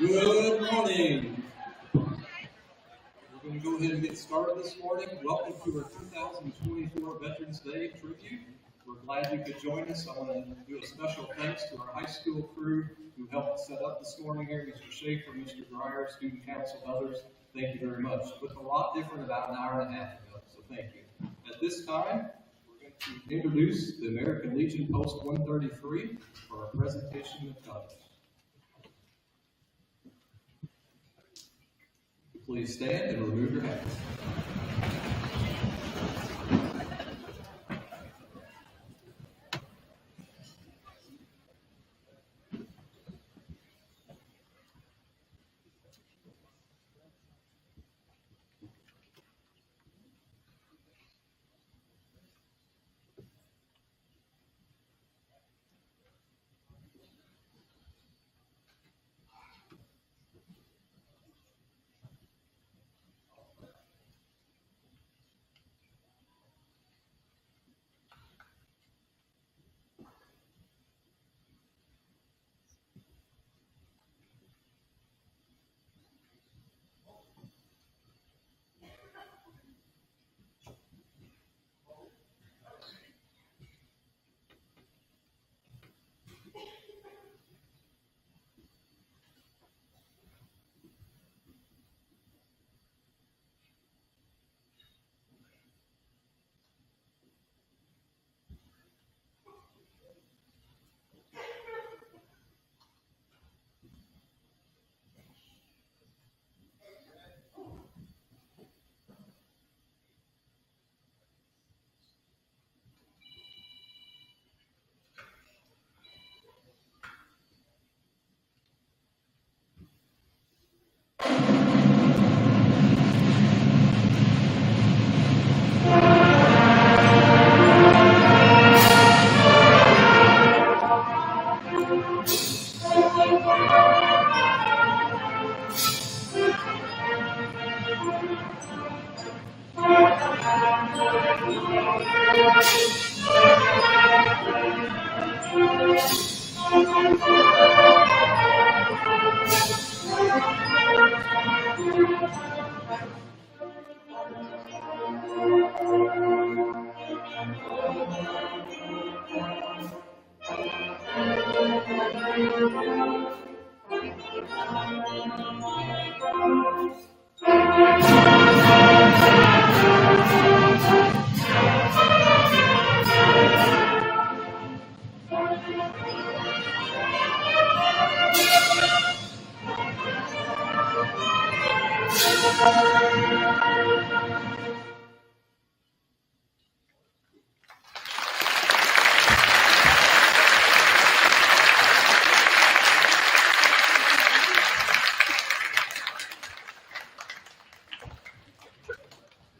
Good morning. We're going to go ahead and get started this morning. Welcome to our 2024 Veterans Day tribute. We're glad you could join us. I want to do a special thanks to our high school crew who helped set up this morning here, Mr. Schaefer, Mr. Dreyer, student council, others. Thank you very much. It looked a lot different about an hour and a half ago, so thank you. At this time, we're going to introduce the American Legion Post 133 for our presentation of colors. Please stand and remove your hats.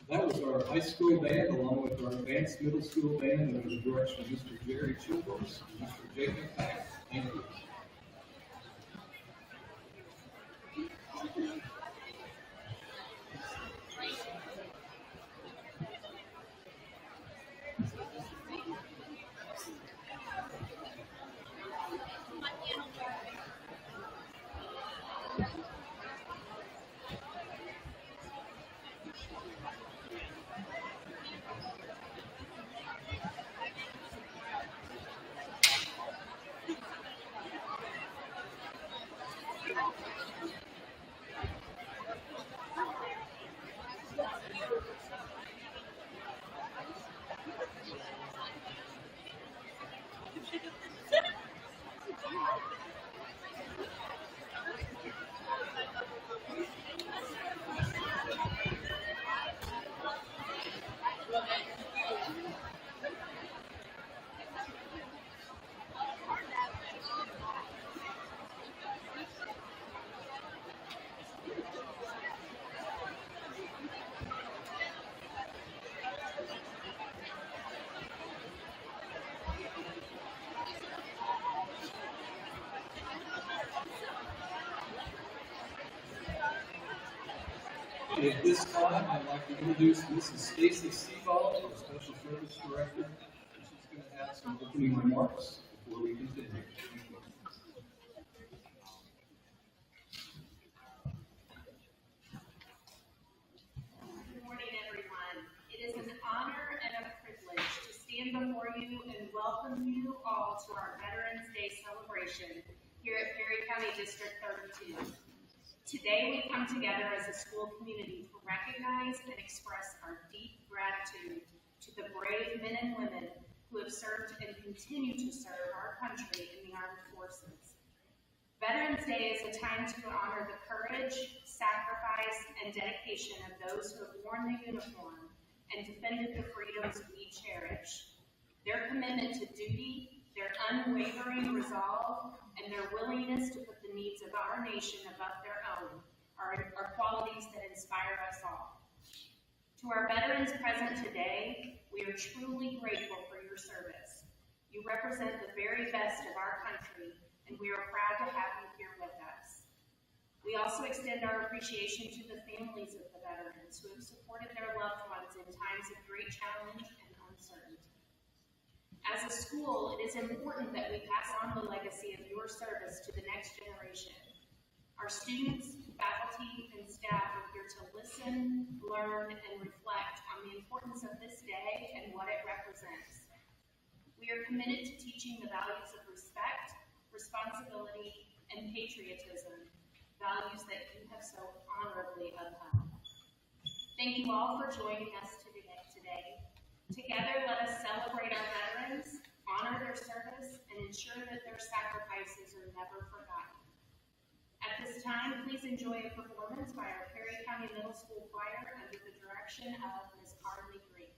That was our high school band, along with our advanced middle school band under the direction of Mr. Jerry Childers and Mr. Jacob Pack. Thank you. At this time, I'd like to introduce Mrs. Stacy Seaball, our Special Service Director. She's going to have some opening remarks before we continue. call to our Veterans Day celebration here at Perry County District 32. Today we come together as a school community to recognize and express our deep gratitude to the brave men and women who have served and continue to serve our country in the armed forces. Veterans Day is a time to honor the courage, sacrifice, and dedication of those who have worn the uniform and defended the freedoms we cherish. Their commitment to duty, their unwavering resolve, and their willingness to put the needs of our nation above their own are qualities that inspire us all. To our veterans present today, we are truly grateful for your service. You represent the very best of our country, and we are proud to have you here with us. We also extend our appreciation to the families of the veterans who have supported their loved ones in times of great challenge and uncertainty. As a school, it is important that we pass on the legacy of your service to the next generation. Our students, faculty, and staff are here to listen, learn, and reflect on the importance of this day and what it represents. We are committed to teaching the values of respect, responsibility, and patriotism, values that you have so honorably upheld. Thank you all for joining us today. Together, let us celebrate our veterans, honor their service, and ensure that their sacrifices are never forgotten. At this time, please enjoy a performance by our Perry County Middle School Choir under the direction of Ms. Carly Green.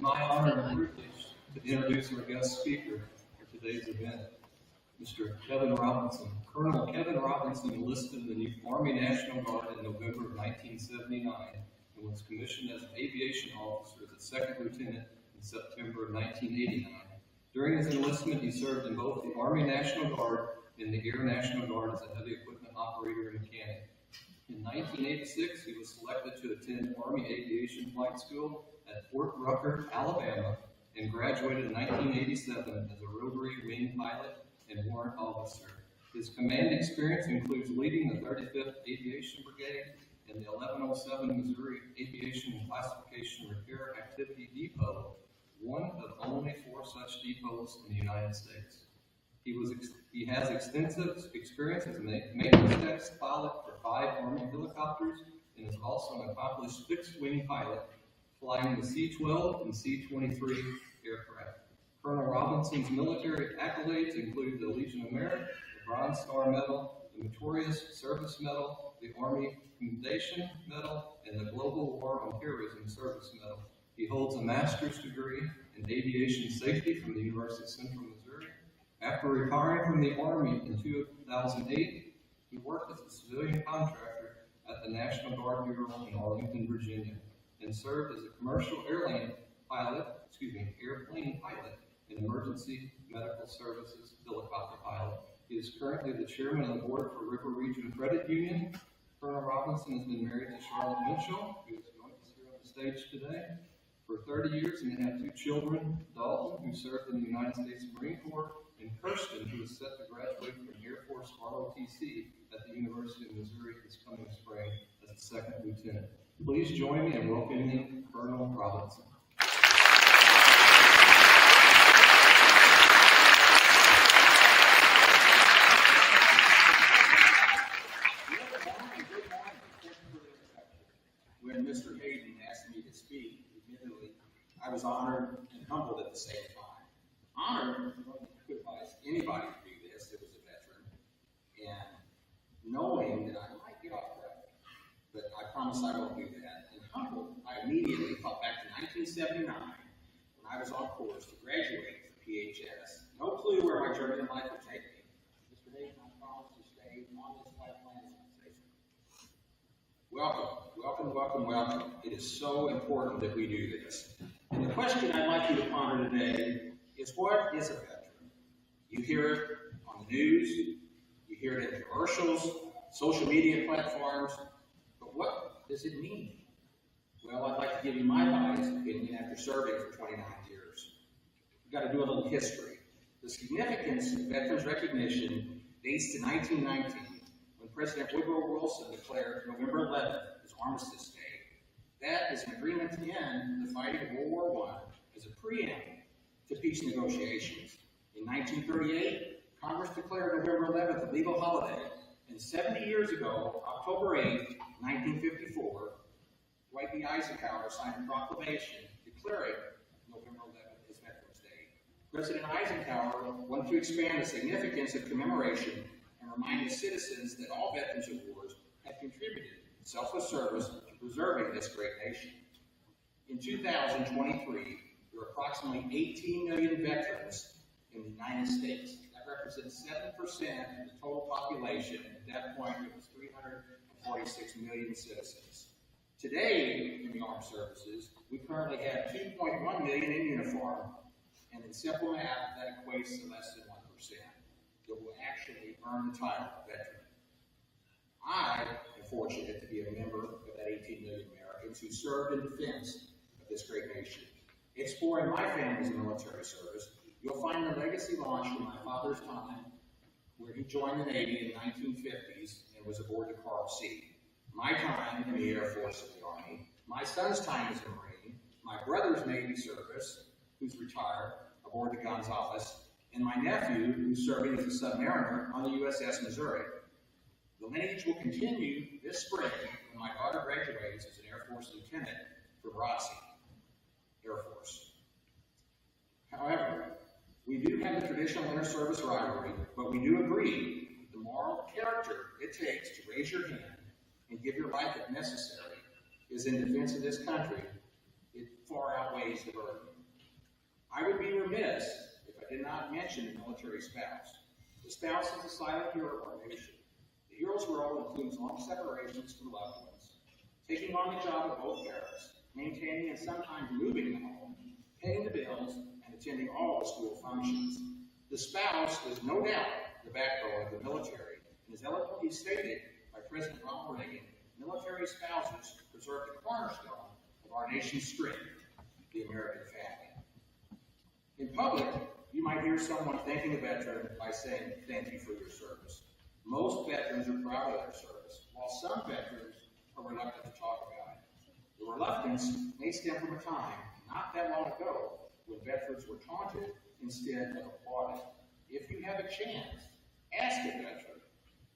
my honor and privilege to introduce our guest speaker for today's event, Mr. Kevin Robinson. Colonel Kevin Robinson enlisted in the Army National Guard in November of 1979 and was commissioned as an aviation officer as a second lieutenant in September of 1989. During his enlistment, he served in both the Army National Guard and the Air National Guard as a heavy equipment operator and mechanic. In 1986, he was selected to attend Army Aviation Flight School at Fort Rucker, Alabama, and graduated in 1987 as a rotary wing pilot and warrant officer. His command experience includes leading the 35th Aviation Brigade and the 1107 Missouri Aviation and Classification Repair Activity Depot, one of only 4 such depots in the United States. He has extensive experience as a maintenance tech pilot for 5 Army helicopters and is also an accomplished fixed-wing pilot, flying the C-12 and C-23 aircraft. Colonel Robinson's military accolades include the Legion of Merit, the Bronze Star Medal, the Meritorious Service Medal, the Army Commendation Medal, and the Global War on Terrorism Service Medal. He holds a master's degree in aviation safety from the University of Central Missouri. After retiring from the Army in 2008, he worked as a civilian contractor at the National Guard Bureau in Arlington, Virginia, and served as a commercial airplane pilot and emergency medical services helicopter pilot. He is currently the chairman of the board for River Region Credit Union. Colonel Robinson has been married to Charlotte Mitchell, who is joining us here on the stage today, for 30 years, and they have 2 children, Dalton, who served in the United States Marine Corps, and Kirsten, who is set to graduate from Air Force ROTC at the University of Missouri this coming spring as a second lieutenant. Please join me in welcoming Colonel Robinson. When Mr. Hayden asked me to speak, admittedly, I was honored and humbled at the same time. Honored, I could advise anybody to do this that was a veteran, and knowing that I might get off track, but I promise I won't do that. And humbled, I immediately thought back to 1979, when I was on course to graduate from PHS. No clue where my journey in life would take me. Mr. Hayden, I promise to stay on this life plan safely. Welcome. Welcome, welcome, welcome. It is so important that we do this. And the question I'd like you to ponder today is, what is a veteran? You hear it on the news, you hear it in commercials, social media platforms, but what does it mean? Well, I'd like to give you my biased opinion after serving for 29 years. We've got to do a little history. The significance of veterans recognition dates to 1919, when President Woodrow Wilson declared November 11th as Armistice Day. That is an agreement to end the fighting of World War I as a preamble to peace negotiations. In 1938, Congress declared November 11th a legal holiday, and 70 years ago, October 8, 1954, Dwight D. Eisenhower signed a proclamation declaring November 11th as Veterans Day. President Eisenhower wanted to expand the significance of commemoration and remind the citizens that all veterans of wars have contributed selfless service to preserving this great nation. In 2023, there are approximately 18 million veterans in the United States. That represents 7% of the total population. At that point, it was 346 million citizens. Today, in the armed services, we currently have 2.1 million in uniform, and in simple math, that equates to less than 1% that will actually earn the title of veteran. I am fortunate to be a member of that 18 million Americans who served in defense of this great nation. Exploring my family's military service, you'll find the legacy launch from my father's time, where he joined the Navy in the 1950s and was aboard the Carl C. My time in the Air Force and the Army, my son's time as a Marine, my brother's Navy service, who's retired, aboard the Gonzales, and my nephew, who's serving as a submariner on the USS Missouri. The lineage will continue this spring when my daughter graduates as an Air Force lieutenant from ROTC, Air Force. However, we do have the traditional inter-service rivalry, but we do agree the moral character it takes to raise your hand and give your life if necessary is in defense of this country. It far outweighs the burden. I would be remiss if I did not mention the military spouse. The spouse is the silent hero of our nation. The hero's role includes long separations from loved ones, taking on the job of both parents, maintaining and sometimes moving the home, paying the bills, and attending all the school functions. The spouse is no doubt the backbone of the military, and as eloquently stated by President Ronald Reagan, military spouses preserve the cornerstone of our nation's strength, the American family. In public, you might hear someone thanking a veteran by saying, "Thank you for your service." Most veterans are proud of their service, while some veterans are reluctant to talk about it. The reluctance may stem from a time not that long ago when veterans were taunted instead of applauded. If you have a chance, ask a veteran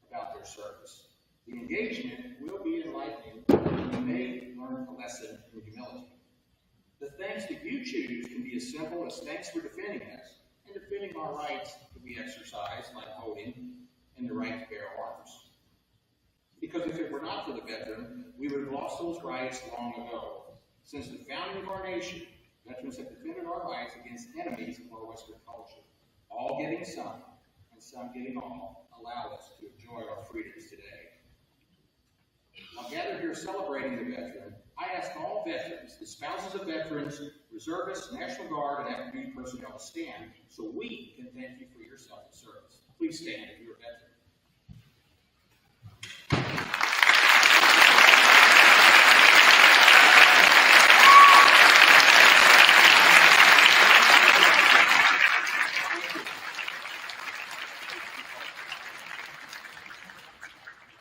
about their service. The engagement will be enlightening, and you may learn a lesson in humility. The thanks that you choose can be as simple as thanks for defending us and defending our rights that we exercise, like voting and the right to bear arms. Because if it were not for the veteran, we would have lost those rights long ago. Since the founding of our nation, veterans have defended our rights against enemies of our Western culture. All getting some, and some getting all, allow us to enjoy our freedoms today. While gathered here celebrating the veteran, I ask all veterans, the spouses of veterans, reservists, National Guard, and active duty personnel to stand so we can thank you for your selfless service. Please stand if you're a veteran.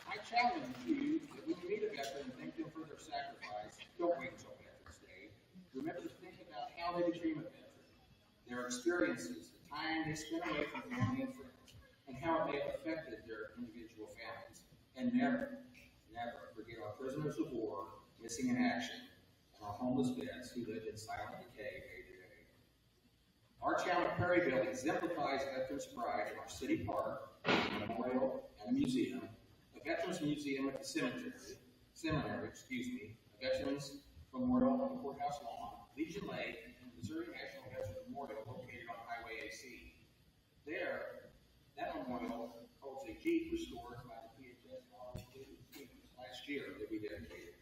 I challenge you that when you meet a veteran and thank them for their sacrifice, don't wait until Veterans Day. Remember to think about how they became a veteran, their experiences, the time they spent away from family and friends, and how it may have affected their individual families. And never, never forget our prisoners of war missing in action and our homeless vets who lived in silent decay day to day. Our town of Perryville exemplifies veterans' pride in our city park, memorial, and museum, a veterans museum at the seminary, a veterans memorial on the courthouse lawn, Legion Lake, and Missouri National Veterans Memorial located on Highway AC. There, that memorial holds a Jeep restored by the PHS last year that we dedicated.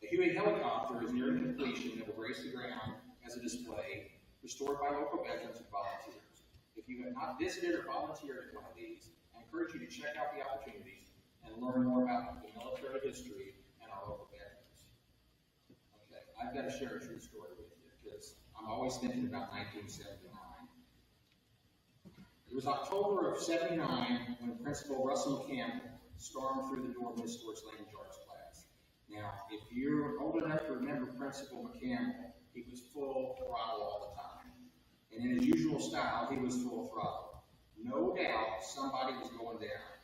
The Huey helicopter is nearing completion and will grace the ground as a display, restored by local veterans and volunteers. If you have not visited or volunteered at one of these, I encourage you to check out the opportunities and learn more about the military history and our local veterans. Okay, I've got to share a true story with you because I'm always thinking about 1979. It was October of '79 when Principal Russell Campbell stormed through the door of Miss Storch Lane Jar's class. Now, if you're old enough to remember Principal McCampbell, he was full throttle all the time. And in his usual style, he was full throttle. No doubt somebody was going down.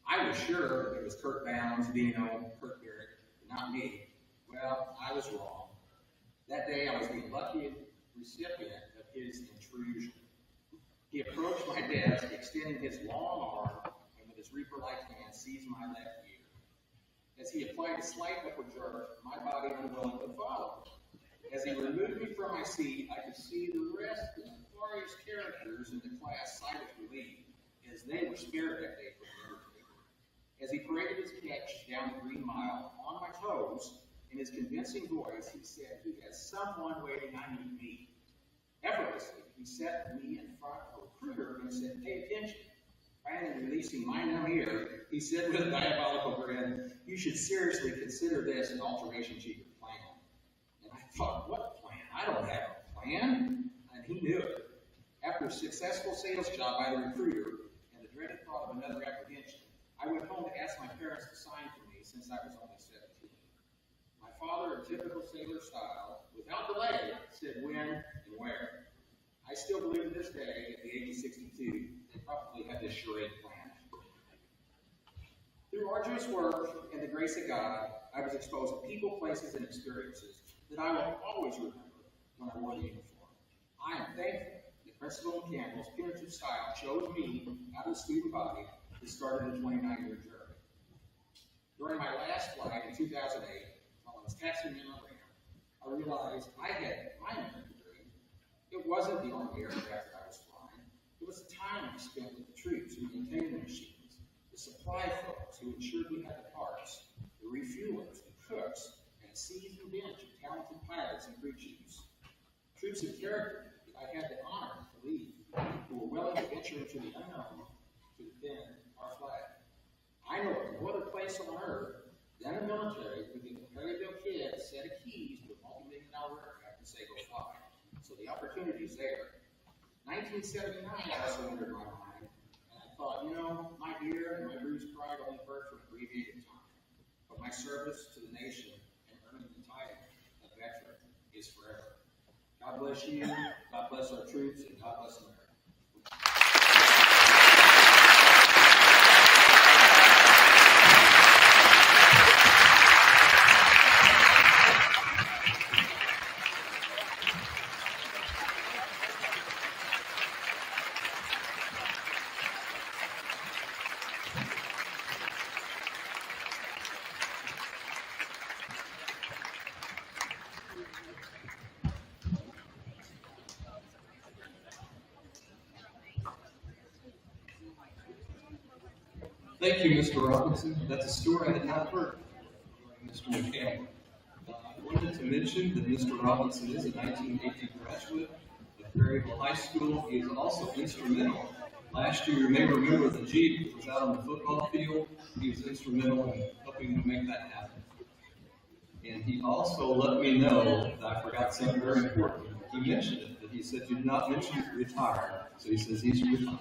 I was sure that it was Kurt Bounds, Dino, Kurt Garrett, not me. Well, I was wrong. That day I was the lucky recipient of his intrusion. He approached my desk, extending his long arm, and with his reaper-like hand seized my left ear. As he applied a slight upward jerk, my body unwillingly followed. As he removed me from my seat, I could see the rest of the various characters in the class sigh with relief, as they were spared that day from murder. As he paraded his catch down the Green Mile on my toes, in his convincing voice, he said he has someone waiting I need to meet. Effortlessly, he set me in front of a recruiter and said, "Pay attention." Finally releasing my numb ear, he said with a diabolical grin, "You should seriously consider this an alteration to your plan." And I thought, what plan? I don't have a plan. And he knew it. After a successful sales job by the recruiter and the dreaded thought of another apprehension, I went home to ask my parents to sign for me since I was only 17. My father, in typical sailor style, without delay, said when and where. I still believe to this day, at the age of 62, they probably had this charade planned. Through arduous work and the grace of God, I was exposed to people, places, and experiences that I will always remember when I wore the uniform. I am thankful that Principal Campbell's punitive style chose me out of the student body that started a 29-year journey. During my last flight in 2008, while I was taxiing in my ramp, I realized I had my American dream. It wasn't the only aircraft I was flying. It was the time I spent with the troops who maintained the machines, the supply folks who ensured we had the parts, the refuelers, the cooks, and a seasoned bench of talented pilots and crew chiefs. Troops of character that I had the honor to lead, who were willing to venture into the unknown to defend our flag. I know of no other place on earth than the military who give a Perryville kid a set of keys to a multi-million-dollar aircraft and say, go fly. So the opportunity's there. 1979 also entered my mind, and I thought, my ear and my bruised pride only hurt for an abbreviated time. But my service to the nation and earning the title of veteran is forever. God bless you, God bless our troops, and God bless America. Thank you, Mr. Robinson. That's a story I had not heard, Mr. McCampbell. I wanted to mention that Mr. Robinson is a 1980 graduate of Perryville High School. He is also instrumental. Last year, you may remember the Jeep that was out on the football field. He was instrumental in helping to make that happen. And he also let me know that I forgot something very important. He mentioned it, but he said, you did not mention retired. So he says he's retired.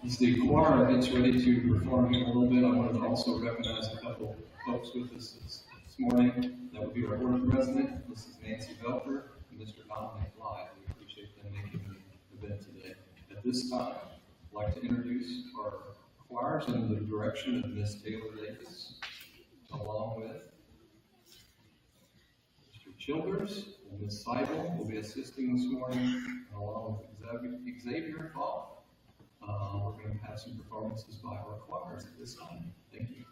As the choir gets ready to perform here in a little bit, I wanted to also recognize a couple folks with us this morning. That would be our board president, Mrs. Nancy Belker, and Mr. Dominic Blythe. We appreciate them making the event today. At this time, I'd like to introduce our choirs under the direction of Ms. Taylor Davis, along with Mr. Childers and Ms. Seibel will be assisting this morning, along with Xavier Falk. We're going to have some performances by our choirs at this time. Thank you.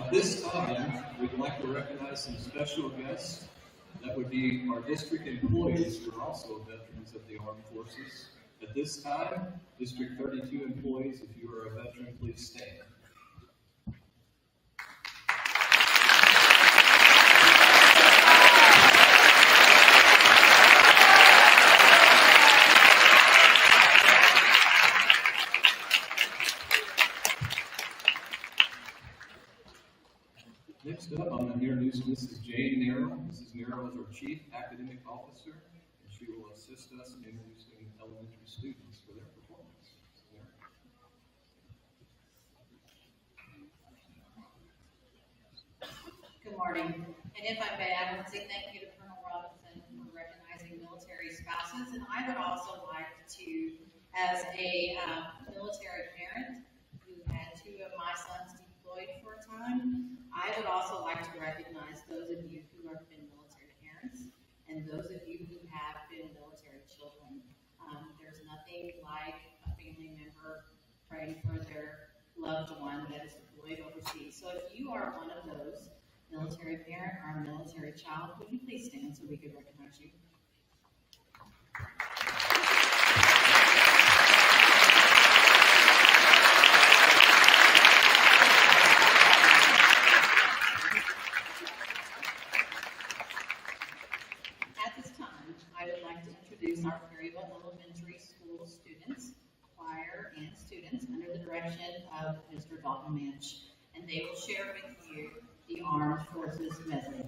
At this time, we'd like to recognize some special guests. That would be our district employees who are also veterans of the armed forces. At this time, District 32 employees, if you are a veteran, please stand. Next up, I'm going to introduce Mrs. Jane Narrow. Mrs. Narrow is our Chief Academic Officer, and she will assist us in introducing elementary students for their performance. Good morning. And if I may, I would say thank you to Colonel Robinson for recognizing military spouses. And I would also like to, as a military parent who had two of my sons deployed for a time, I would also like to recognize those of you who have been military parents and those of you who have been military children. There's nothing like a family member praying for their loved one that is deployed overseas. So if you are one of those, military parent or military child, would you please stand so we could recognize you? At this time, I would like to introduce our Perryville Elementary School students, choir, and students under the direction of Mr. Dalton Minch, and they will share with you the Armed Forces Medley.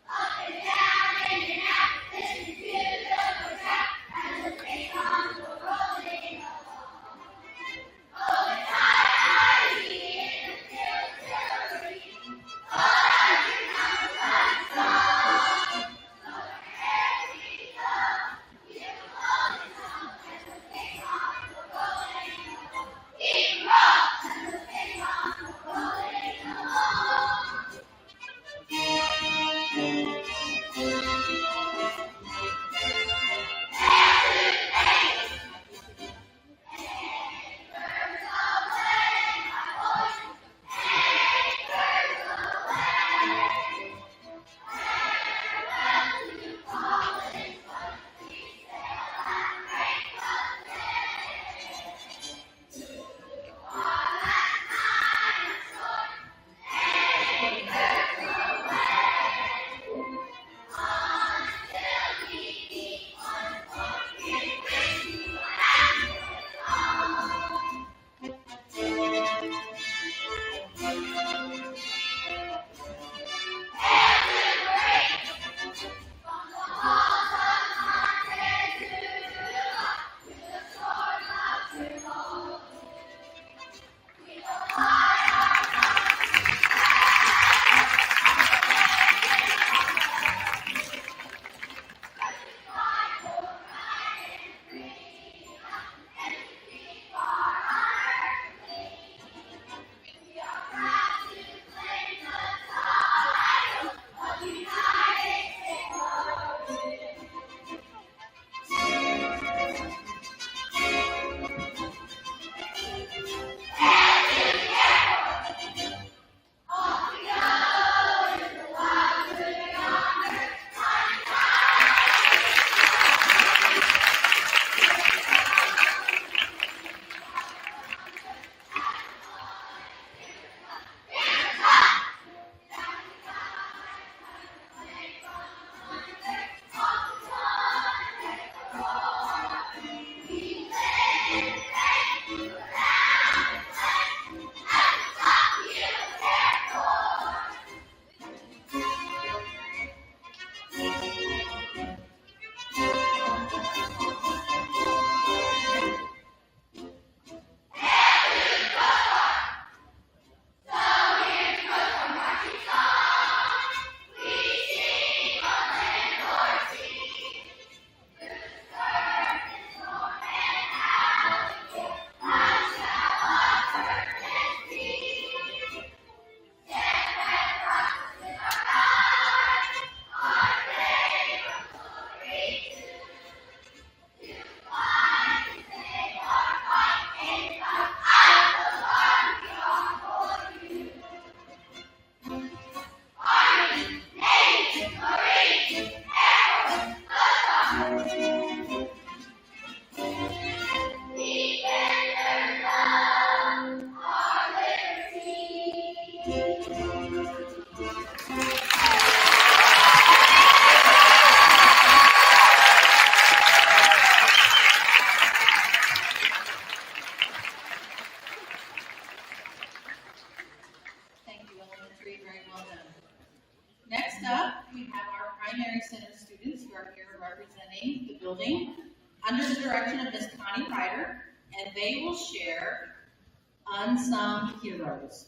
Up and down and out, listen to the building under the direction of Ms. Connie Ryder, and they will share Unsung Heroes.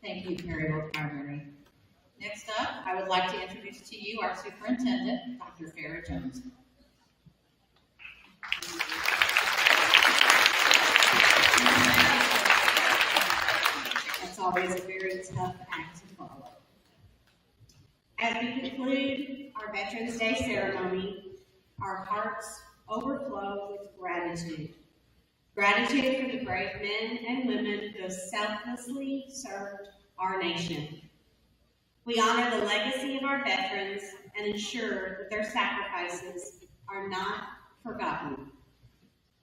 Thank you, Perryville Primary. Next up, I would like to introduce to you our superintendent, Dr. Farrah Jones. That's always a very tough act to follow. As we conclude our Veterans Day ceremony, our hearts overflow with gratitude. Gratitude for the brave men and women who have selflessly served our nation. We honor the legacy of our veterans and ensure that their sacrifices are not forgotten.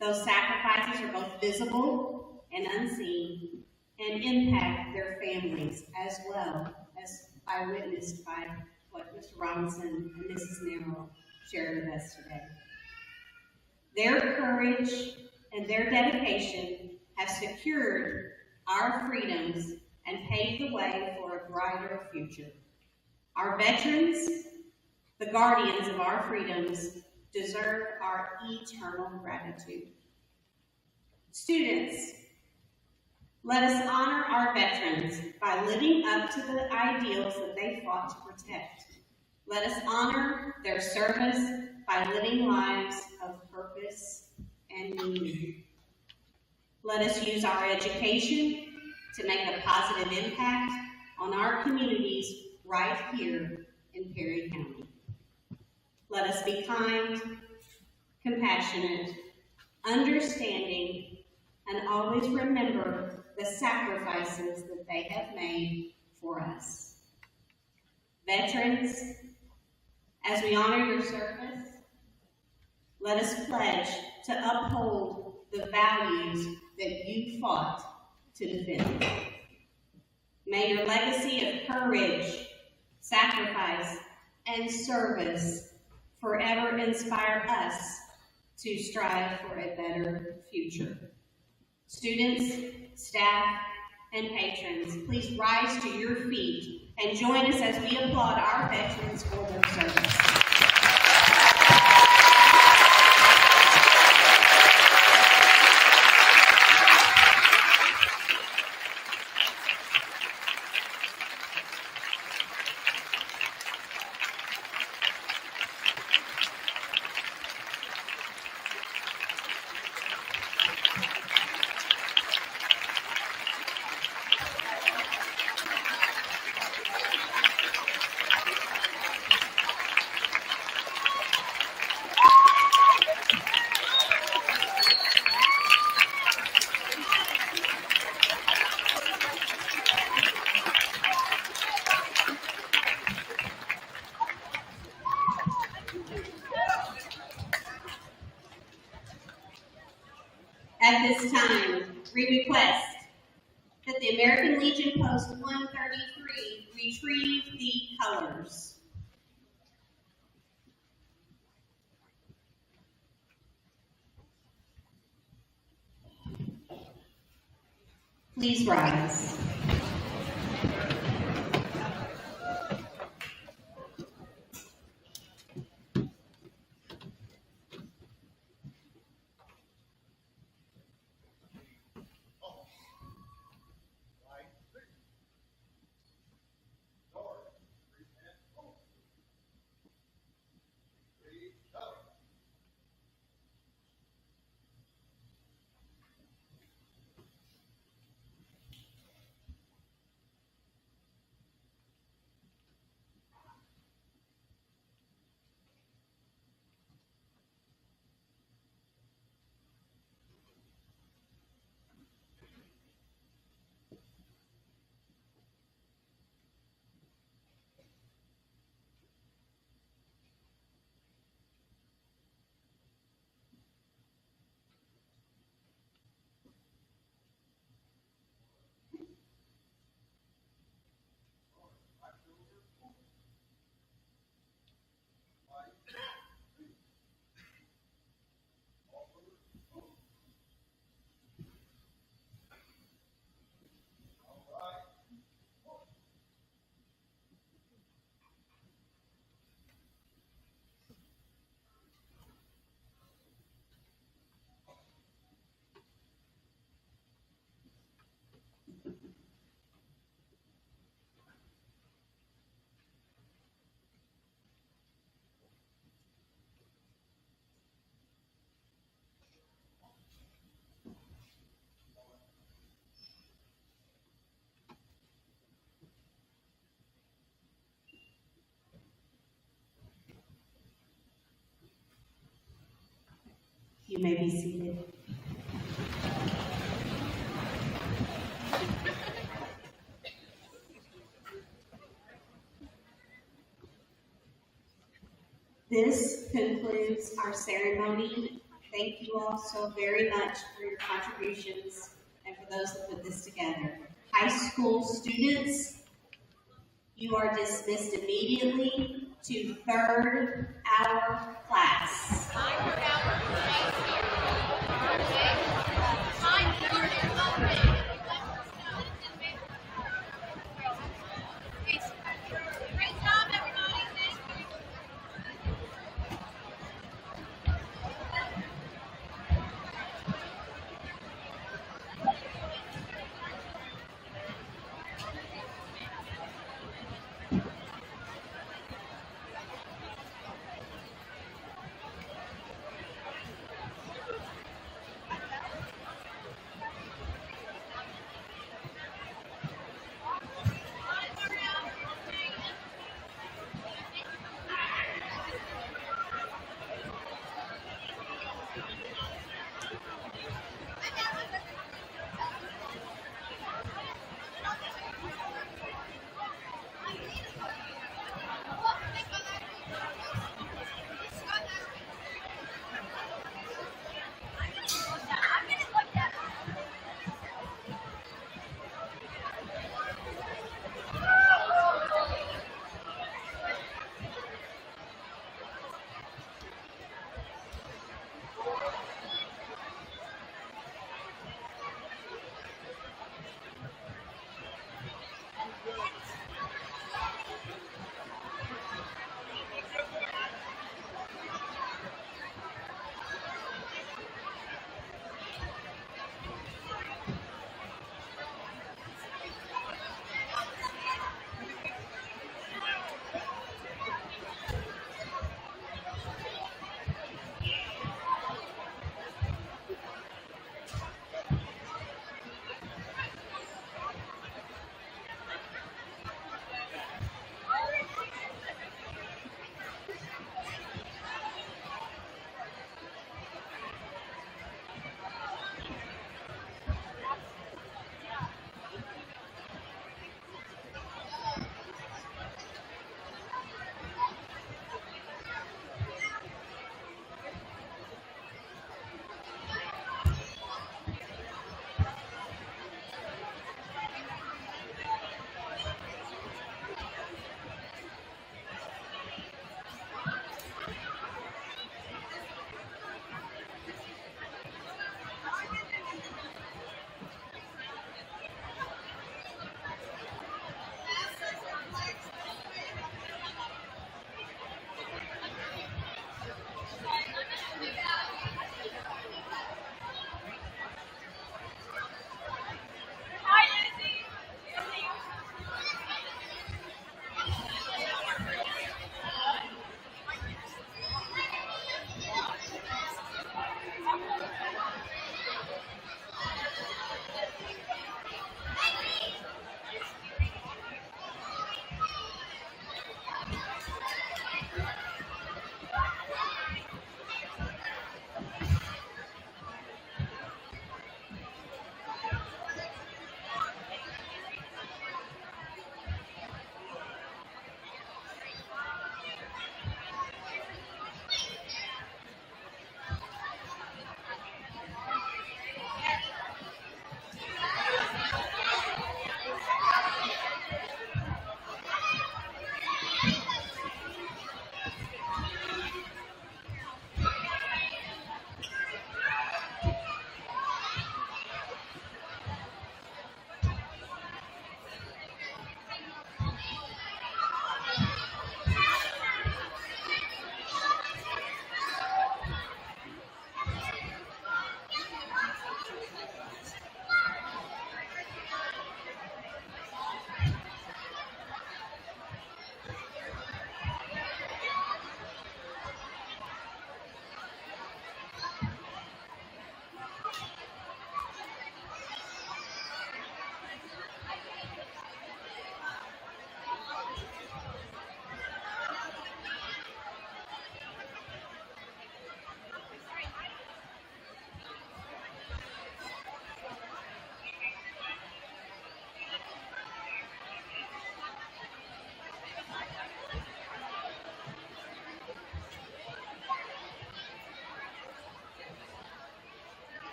Those sacrifices are both visible and unseen and impact their families as well as I witnessed by what Mr. Robinson and Mrs. Merrill shared with us today. Their courage and their dedication have secured our freedoms and paved the way for a brighter future. Our veterans, the guardians of our freedoms, deserve our eternal gratitude. Students, let us honor our veterans by living up to the ideals that they fought to protect. Let us honor their service by living lives of purpose and meaning. Let us use our education to make a positive impact on our communities right here in Perry County. Let us be kind, compassionate, understanding, and always remember the sacrifices that they have made for us. Veterans, as we honor your service, let us pledge to uphold the values that you fought to defend. May your legacy of courage, sacrifice, and service forever inspire us to strive for a better future. Students, staff, and patrons, please rise to your feet and join us as we applaud our veterans for their service. At this time, we request that the American Legion Post 133 retrieve the colors. Please rise. You may be seated. This concludes our ceremony. Thank you all so very much for your contributions and for those that put this together. High school students, you are dismissed immediately to third hour class.